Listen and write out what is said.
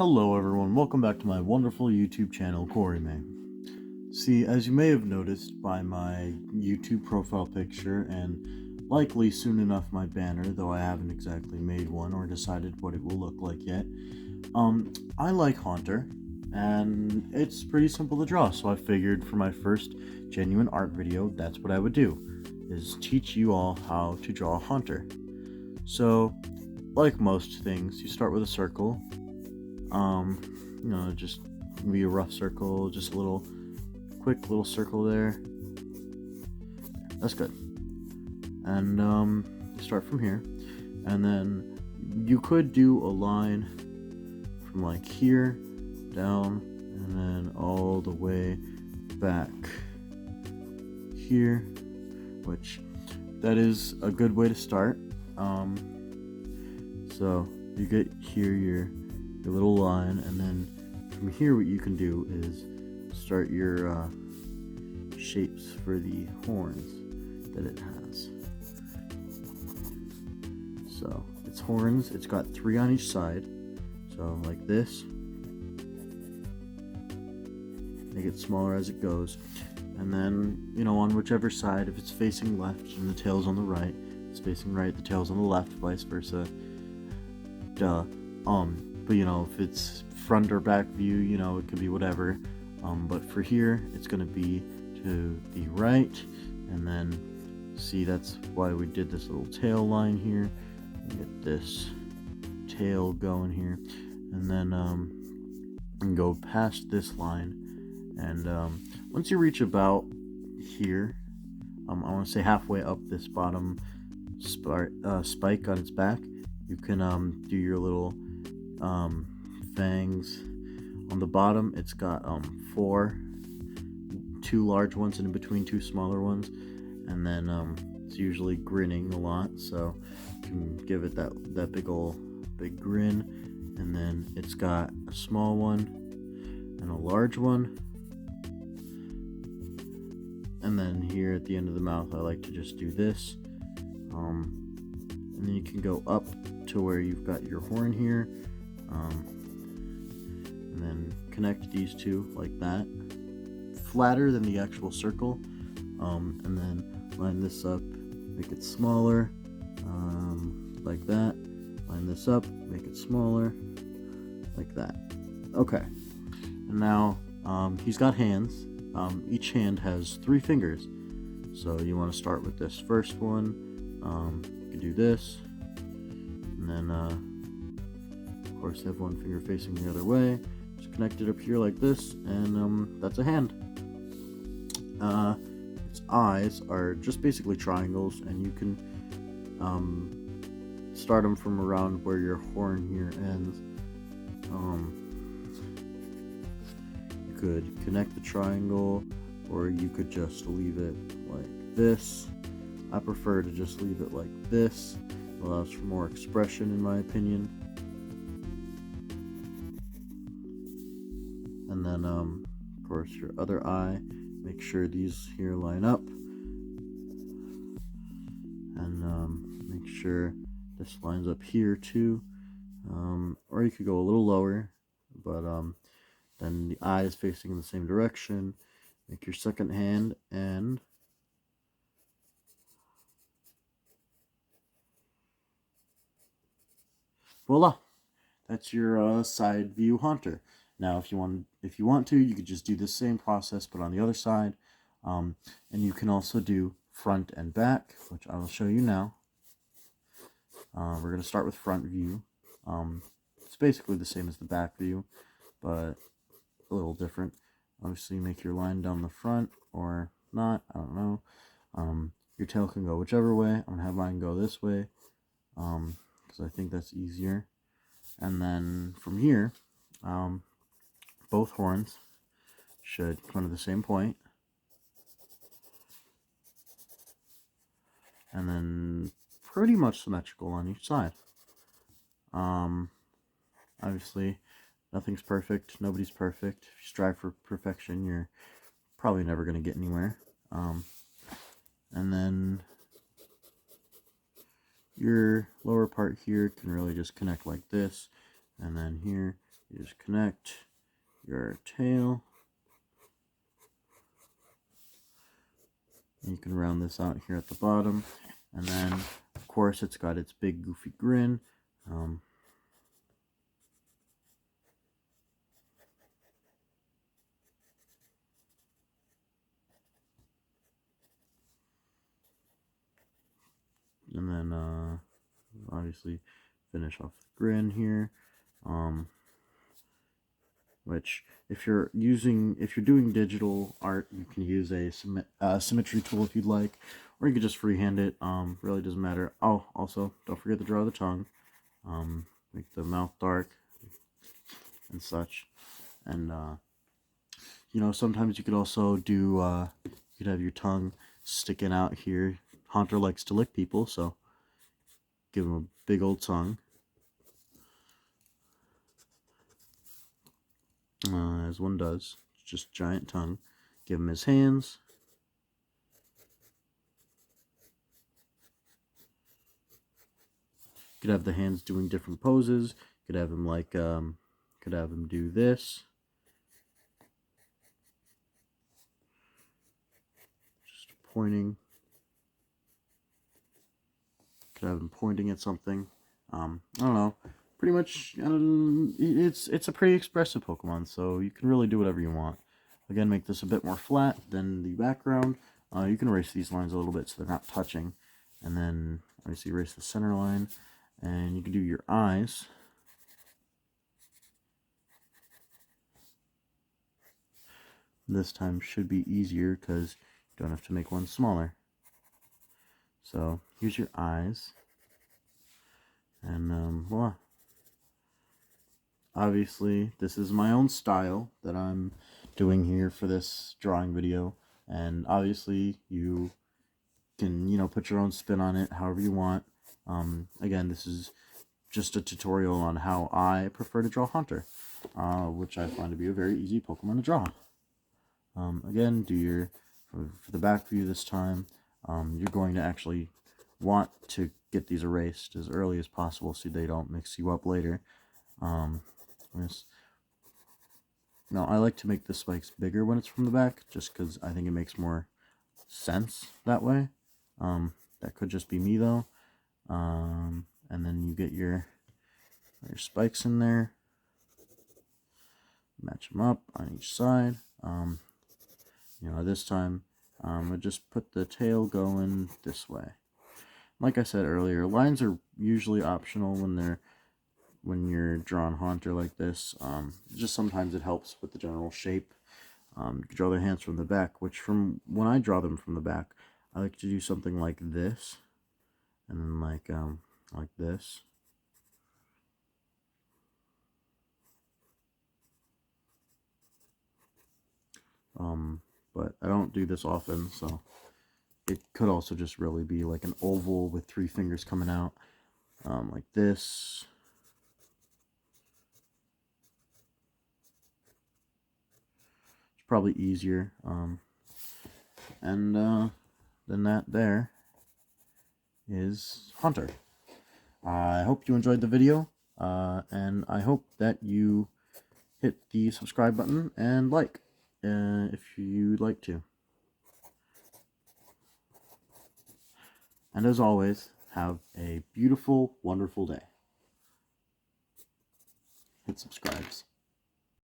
Hello everyone, welcome back to my wonderful YouTube channel, Corey May. See, as you may have noticed by my YouTube profile picture, and likely soon enough my banner, though I haven't exactly made one or decided what it will look like yet, I like Haunter, and it's pretty simple to draw, so I figured for my first genuine art video, that's what I would do, is teach you all how to draw a Haunter. So, like most things, you start with a circle. Just be a rough circle, just a quick little circle there. That's good. And you start from here, and then you could do a line from like here down, and then all the way back here, which that is a good way to start. So you get here your little line, and then from here what you can do is start your shapes for the horns that it has. So its horns, it's got 3 on each side, so like this. Make it smaller as it goes, and then on whichever side, if it's facing left and the tail's on the right, it's facing right, the tail's on the left, vice versa. Duh. But if it's front or back view, it could be whatever. But for here, it's going to be to the right, and then see, that's why we did this little tail line here. Get this tail going here, and then go past this line, and once you reach about here, I want to say halfway up this bottom spike on its back, you can do your little fangs. On the bottom, it's got 4, 2 large ones, and in between 2 smaller ones, and then it's usually grinning a lot, so you can give it that big grin. And then it's got a small one and a large one, and then here at the end of the mouth, I like to just do this, and then you can go up to where you've got your horn here, and then connect these two like that, flatter than the actual circle, and then line this up, make it smaller, like that, line this up, make it smaller, like that. Okay, and now he's got hands. Each hand has 3 fingers, so you want to start with this first one. You can do this, and then of course have one finger facing the other way, just connect it up here like this, and that's a hand. Its eyes are just basically triangles, and you can start them from around where your horn here ends. You could connect the triangle, or you could just leave it like this. I prefer to just leave it like this. It allows for more expression, in my opinion. And then of course your other eye, make sure these here line up, and make sure this lines up here too, or you could go a little lower, but then the eye is facing in the same direction. Make your second hand, and voila, that's your side view Haunter. Now if you want to, you could just do the same process but on the other side, and you can also do front and back, which I will show you now. We're going to start with front view. It's basically the same as the back view, but a little different. Obviously, make your line down the front, or not, I don't know. Your tail can go whichever way. I'm going to have mine go this way, because I think that's easier. And then from here, both horns should come to the same point, and then pretty much symmetrical on each side. Obviously, nothing's perfect, nobody's perfect. If you strive for perfection, you're probably never going to get anywhere. And then your lower part here can really just connect like this, and then here you just connect your tail. And you can round this out here at the bottom. And then, of course, it's got its big goofy grin. And then, obviously, finish off the grin here. Which, if you're doing digital art, you can use a symmetry tool if you'd like, or you could just freehand it. Really doesn't matter. Oh, also, don't forget to draw the tongue. Make the mouth dark and such. And you know, sometimes you could also do you could have your tongue sticking out here. Haunter likes to lick people, so give him a big old tongue. As one does. Just giant tongue. Give him his hands. You could have the hands doing different poses. You could have him like could have him do this. Just pointing. Could have him pointing at something. I don't know. Pretty much, it's a pretty expressive Pokemon, so you can really do whatever you want. Again, make this a bit more flat than the background. You can erase these lines a little bit so they're not touching. And then, obviously, erase the center line. And you can do your eyes. This time should be easier because you don't have to make one smaller. So, here's your eyes. And, voila. Obviously, this is my own style that I'm doing here for this drawing video. And obviously, you can, you know, put your own spin on it however you want. Again, this is just a tutorial on how I prefer to draw Haunter, which I find to be a very easy Pokemon to draw. Again, do your, for the back view this time, you're going to actually want to get these erased as early as possible so they don't mix you up later. Now, I like to make the spikes bigger when it's from the back, just because I think it makes more sense that way. That could just be me, though. And then you get your spikes in there. Match them up on each side. You know, this time, I just put the tail going this way. Like I said earlier, lines are usually optional when you're drawing Haunter like this. Just sometimes it helps with the general shape. You can draw their hands from the back, which from when I draw them from the back, I like to do something like this, and then like this. But I don't do this often, so it could also just really be like an oval with 3 fingers coming out, like this. It's probably easier. And then that there is Haunter. I hope you enjoyed the video, and I hope that you hit the subscribe button and like if you'd like to. And as always, have a beautiful, wonderful day. Hit subscribes.